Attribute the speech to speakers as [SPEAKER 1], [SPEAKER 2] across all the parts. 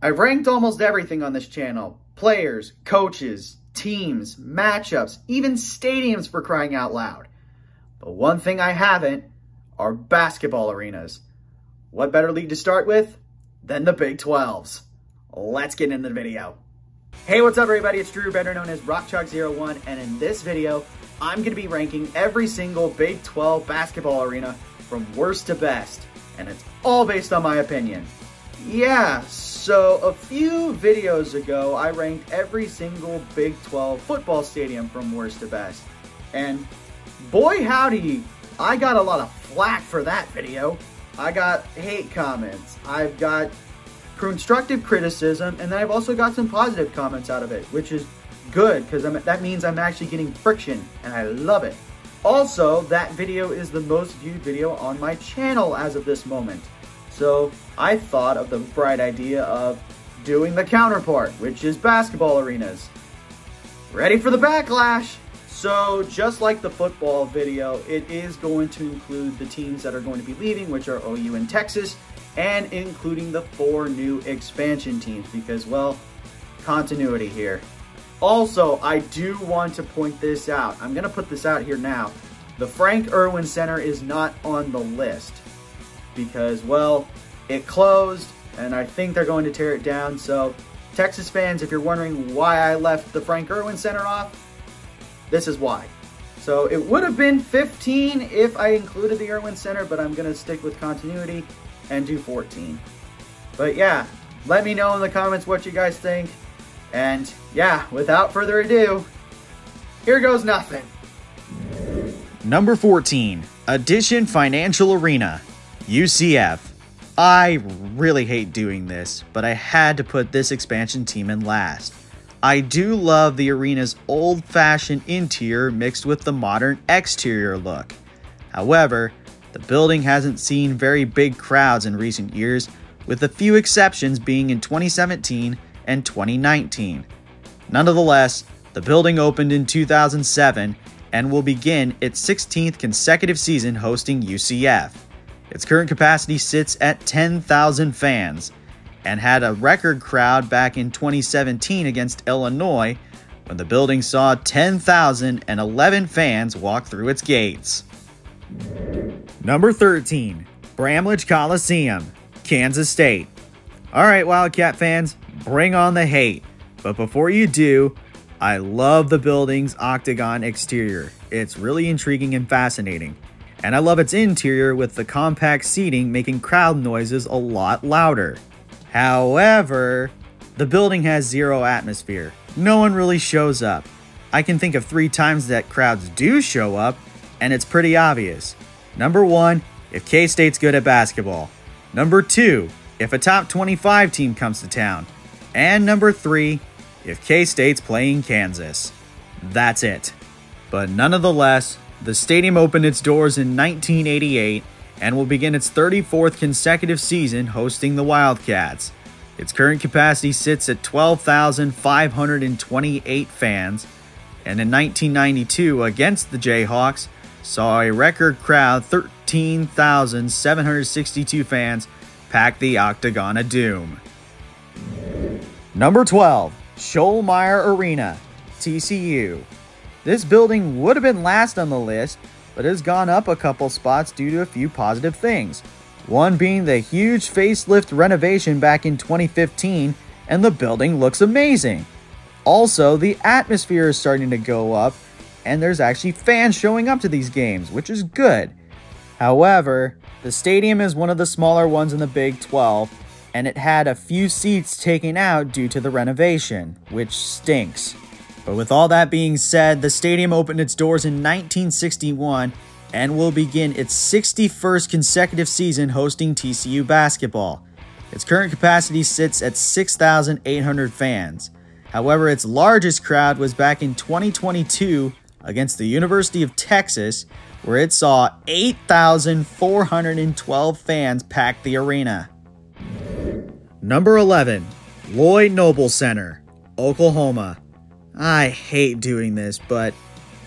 [SPEAKER 1] I've ranked almost everything on this channel. Players, coaches, teams, matchups, even stadiums for crying out loud. But one thing I haven't are basketball arenas. What better league to start with than the Big 12s? Let's get into the video. Hey, what's up everybody? It's Drew, better known as RockChalk01, and in this video, I'm going to be ranking every single Big 12 basketball arena from worst to best, and it's all based on my opinion. Yeah, so a few videos ago, I ranked every single Big 12 football stadium from worst to best, and boy howdy, I got a lot of flack for that video. I got hate comments, I've got constructive criticism, and then I've also got some positive comments out of it, which is good because that means I'm actually getting friction, and I love it. Also, that video is the most viewed video on my channel as of this moment. So I thought of the bright idea of doing the counterpart, which is basketball arenas. Ready for the backlash? So just like the football video, it is going to include the teams that are going to be leaving, which are OU and Texas, and including the 4 new expansion teams because, well, continuity here. Also, I do want to point this out. I'm going to put this out here now. The Frank Erwin Center is not on the list because, well, it closed and I think they're going to tear it down. So, Texas fans, if you're wondering why I left the Frank Erwin Center off, this is why. So, it would have been 15 if I included the Erwin Center, but I'm going to stick with continuity and do 14. But yeah, let me know in the comments what you guys think. And yeah, without further ado, here goes nothing.
[SPEAKER 2] Number 14, Addition Financial Arena, UCF. I really hate doing this, but I had to put this expansion team in last. I do love the arena's old-fashioned interior mixed with the modern exterior look. However, the building hasn't seen very big crowds in recent years, with a few exceptions being in 2017 and 2019. Nonetheless, the building opened in 2007 and will begin its 16th consecutive season hosting UCF. Its current capacity sits at 10,000 fans and had a record crowd back in 2017 against Illinois when the building saw 10,011 fans walk through its gates. Number 13, Bramlage Coliseum, Kansas State. Alright Wildcat fans, bring on the hate. But before you do, I love the building's octagon exterior. It's really intriguing and fascinating. And I love its interior with the compact seating making crowd noises a lot louder. However, the building has zero atmosphere. No one really shows up. I can think of 3 times that crowds do show up, and it's pretty obvious. Number 1, if K-State's good at basketball. Number 2, if a top 25 team comes to town. And number 3, if K-State's playing Kansas. That's it. But nonetheless, the stadium opened its doors in 1988 and will begin its 34th consecutive season hosting the Wildcats. Its current capacity sits at 12,528 fans, and in 1992 against the Jayhawks, saw a record crowd 13,762 fans pack the Octagon of Doom. Number 12, Schollmaier Arena, TCU. This building would have been last on the list, but has gone up a couple spots due to a few positive things. One being the huge facelift renovation back in 2015, and the building looks amazing. Also, the atmosphere is starting to go up, and there's actually fans showing up to these games, which is good. However, the stadium is one of the smaller ones in the Big 12, and it had a few seats taken out due to the renovation, which stinks. But with all that being said, the stadium opened its doors in 1961 and will begin its 61st consecutive season hosting TCU basketball. Its current capacity sits at 6,800 fans. However, its largest crowd was back in 2022 against the University of Texas, where it saw 8,412 fans pack the arena. Number 11, Lloyd Noble Center, Oklahoma. I hate doing this, but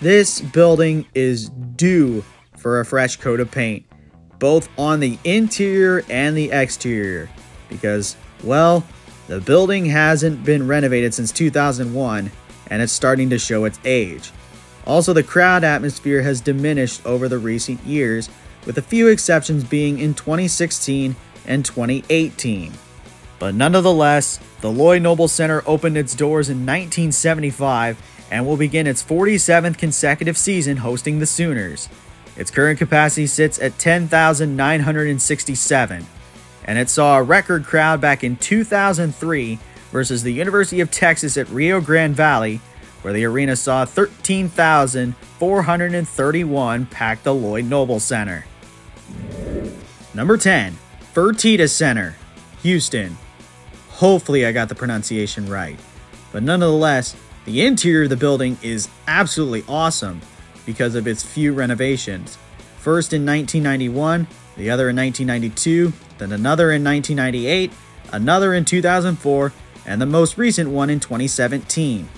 [SPEAKER 2] this building is due for a fresh coat of paint, both on the interior and the exterior, because, well, The building hasn't been renovated since 2001, and it's starting to show its age. Also, the crowd atmosphere has diminished over the recent years, with a few exceptions being in 2016 and 2018. But nonetheless, the Lloyd Noble Center opened its doors in 1975 and will begin its 47th consecutive season hosting the Sooners. Its current capacity sits at 10,967, and it saw a record crowd back in 2003 versus the University of Texas at Rio Grande Valley, where the arena saw 13,431 pack the Lloyd Noble Center. Number 10, Fertitta Center, Houston. Hopefully I got the pronunciation right, but nonetheless, the interior of the building is absolutely awesome because of its few renovations. First in 1991, the other in 1992, then another in 1998, another in 2004, and the most recent one in 2017.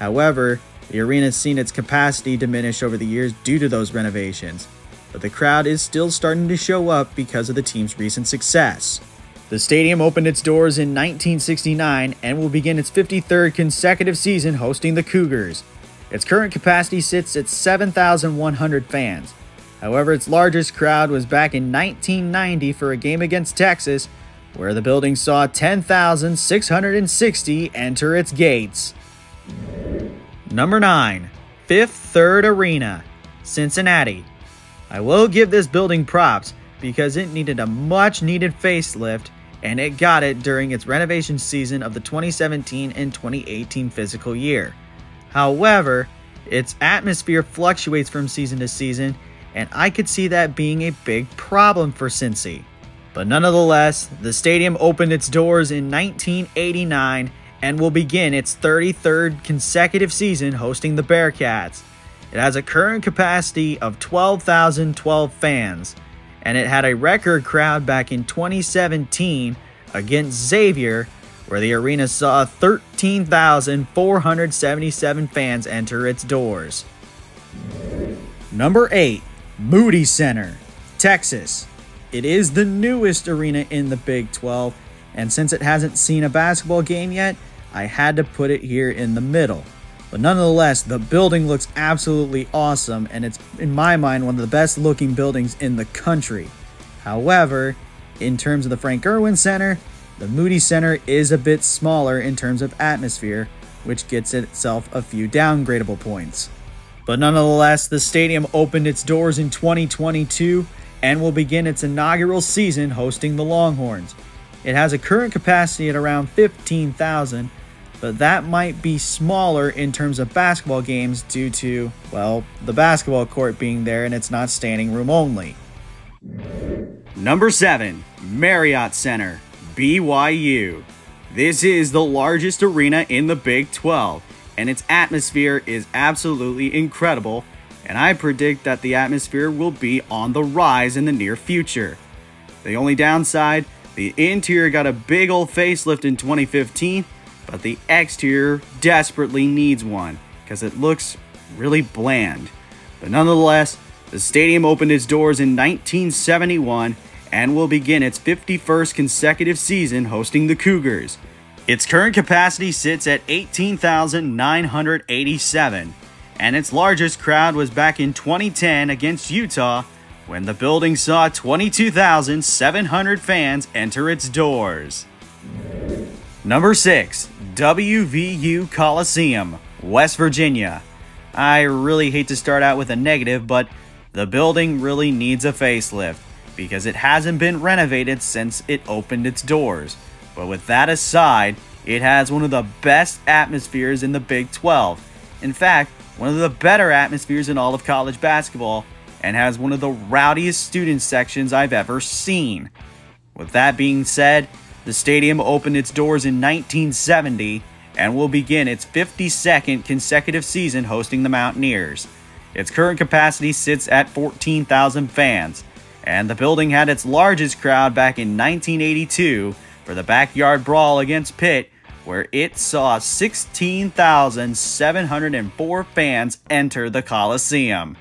[SPEAKER 2] However, the arena has seen its capacity diminish over the years due to those renovations, but the crowd is still starting to show up because of the team's recent success. The stadium opened its doors in 1969 and will begin its 53rd consecutive season hosting the Cougars. Its current capacity sits at 7,100 fans. However, its largest crowd was back in 1990 for a game against Texas, where the building saw 10,660 enter its gates. Number 9, Fifth Third Arena, Cincinnati. I will give this building props because it needed a much-needed facelift, and it got it during its renovation season of the 2017 and 2018 fiscal year. However, its atmosphere fluctuates from season to season, and I could see that being a big problem for Cincy. But nonetheless, the stadium opened its doors in 1989 and will begin its 33rd consecutive season hosting the Bearcats. It has a current capacity of 12,012 fans, and it had a record crowd back in 2017 against Xavier, where the arena saw 13,477 fans enter its doors. Number 8, Moody Center, Texas. It is the newest arena in the Big 12, and since it hasn't seen a basketball game yet, I had to put it here in the middle. But nonetheless, the building looks absolutely awesome, and it's, in my mind, one of the best looking buildings in the country. However, in terms of the Frank Irwin Center, the Moody Center is a bit smaller in terms of atmosphere, which gets itself a few downgradable points. But nonetheless, the stadium opened its doors in 2022 and will begin its inaugural season hosting the Longhorns. It has a current capacity at around 15,000, but that might be smaller in terms of basketball games due to, well, the basketball court being there and it's not standing room only. Number 7, Marriott Center, BYU. This is the largest arena in the Big 12, and its atmosphere is absolutely incredible, and I predict that the atmosphere will be on the rise in the near future. The only downside, the interior got a big old facelift in 2015, but the exterior desperately needs one because it looks really bland. But nonetheless, the stadium opened its doors in 1971 and will begin its 51st consecutive season hosting the Cougars. Its current capacity sits at 18,987, and its largest crowd was back in 2010 against Utah, when the building saw 22,700 fans enter its doors. Number 6, WVU Coliseum, West Virginia. I really hate to start out with a negative, but the building really needs a facelift because it hasn't been renovated since it opened its doors. But with that aside, it has one of the best atmospheres in the Big 12. In fact, one of the better atmospheres in all of college basketball, and has one of the rowdiest student sections I've ever seen. With that being said, the stadium opened its doors in 1970 and will begin its 52nd consecutive season hosting the Mountaineers. Its current capacity sits at 14,000 fans, and the building had its largest crowd back in 1982 for the backyard brawl against Pitt, where it saw 16,704 fans enter the Coliseum.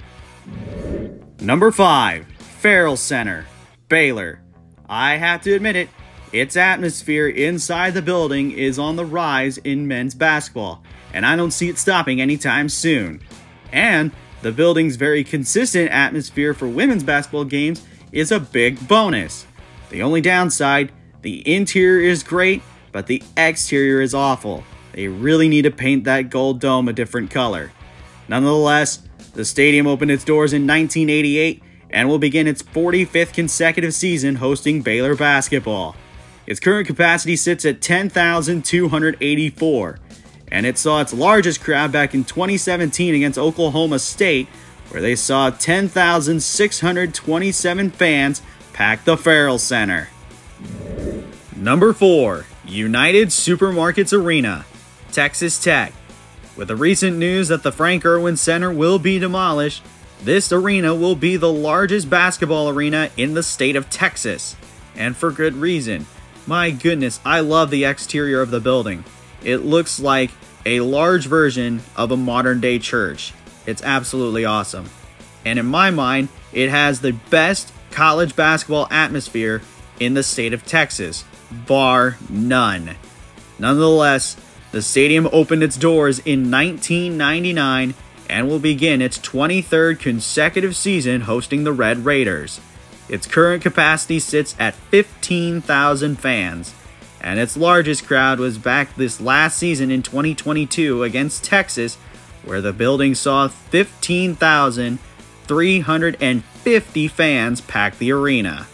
[SPEAKER 2] Number 5, Farrell Center, Baylor. I have to admit it, its atmosphere inside the building is on the rise in men's basketball, and I don't see it stopping anytime soon. And the building's very consistent atmosphere for women's basketball games is a big bonus. The only downside, the interior is great, but the exterior is awful. They really need to paint that gold dome a different color. Nonetheless, the stadium opened its doors in 1988 and will begin its 45th consecutive season hosting Baylor basketball. Its current capacity sits at 10,284, and it saw its largest crowd back in 2017 against Oklahoma State, where they saw 10,627 fans pack the Farrell Center. Number 4. United Supermarkets Arena, Texas Tech. With the recent news that the Frank Erwin Center will be demolished, this arena will be the largest basketball arena in the state of Texas, and for good reason. My goodness, I love the exterior of the building. It looks like a large version of a modern day church. It's absolutely awesome. And in my mind, it has the best college basketball atmosphere in the state of Texas, bar none. Nonetheless, the stadium opened its doors in 1999 and will begin its 23rd consecutive season hosting the Red Raiders. Its current capacity sits at 15,000 fans, and its largest crowd was back this last season in 2022 against Texas, where the building saw 15,350 fans pack the arena.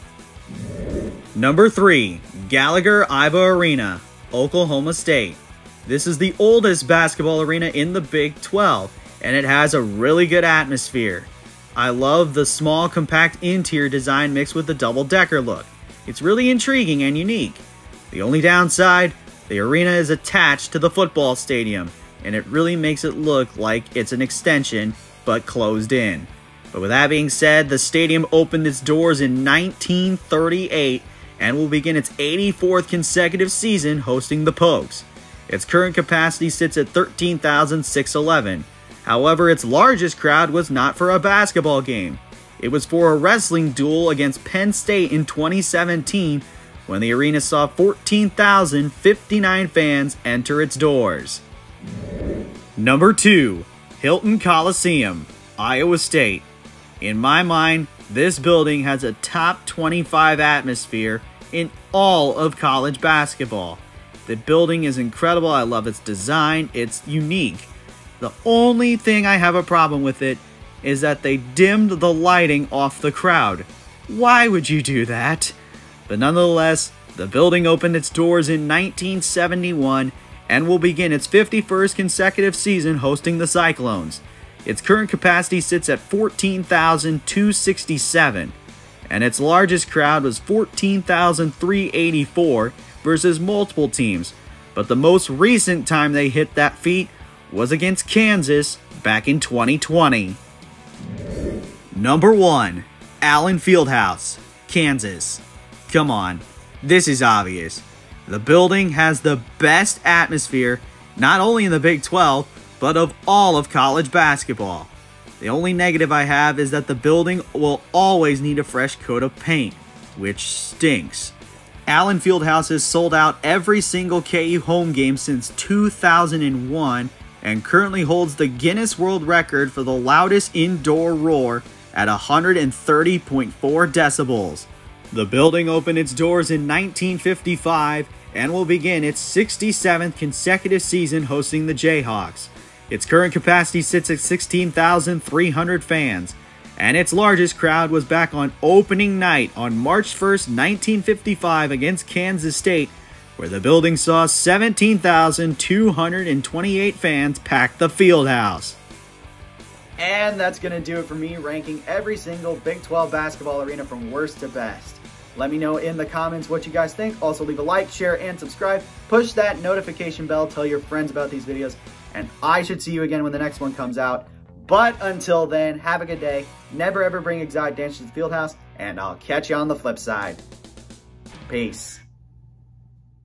[SPEAKER 2] Number 3. Gallagher-Iba Arena, Oklahoma State. This is the oldest basketball arena in the Big 12, and it has a really good atmosphere. I love the small, compact interior design mixed with the double-decker look. It's really intriguing and unique. The only downside, the arena is attached to the football stadium, and it really makes it look like it's an extension, but closed in. But with that being said, the stadium opened its doors in 1938 and will begin its 84th consecutive season hosting the Pokes. Its current capacity sits at 13,611. However, its largest crowd was not for a basketball game. It was for a wrestling duel against Penn State in 2017, when the arena saw 14,059 fans enter its doors. Number 2. Hilton Coliseum, Iowa State. In my mind, this building has a top 25 atmosphere in all of college basketball. The building is incredible. I love its design. It's unique. The only thing I have a problem with it is that they dimmed the lighting off the crowd. Why would you do that? But nonetheless, the building opened its doors in 1971 and will begin its 51st consecutive season hosting the Cyclones. Its current capacity sits at 14,267, and its largest crowd was 14,384 versus multiple teams, but the most recent time they hit that feat was against Kansas back in 2020. Number 1. Allen Fieldhouse, Kansas. Come on, this is obvious. The building has the best atmosphere, not only in the Big 12, but of all of college basketball. The only negative I have is that the building will always need a fresh coat of paint, which stinks. Allen Fieldhouse has sold out every single KU home game since 2001 and currently holds the Guinness World Record for the loudest indoor roar at 130.4 decibels. The building opened its doors in 1955 and will begin its 67th consecutive season hosting the Jayhawks. Its current capacity sits at 16,300 fans, and its largest crowd was back on opening night on March 1st, 1955 against Kansas State, where the building saw 17,228 fans pack the Fieldhouse.
[SPEAKER 1] And that's going to do it for me ranking every single Big 12 basketball arena from worst to best. Let me know in the comments what you guys think. Also leave a like, share, and subscribe. Push that notification bell. Tell your friends about these videos. And I should see you again when the next one comes out. But until then, have a good day. Never ever bring exotic dancers to the Fieldhouse. And I'll catch you on the flip side. Peace.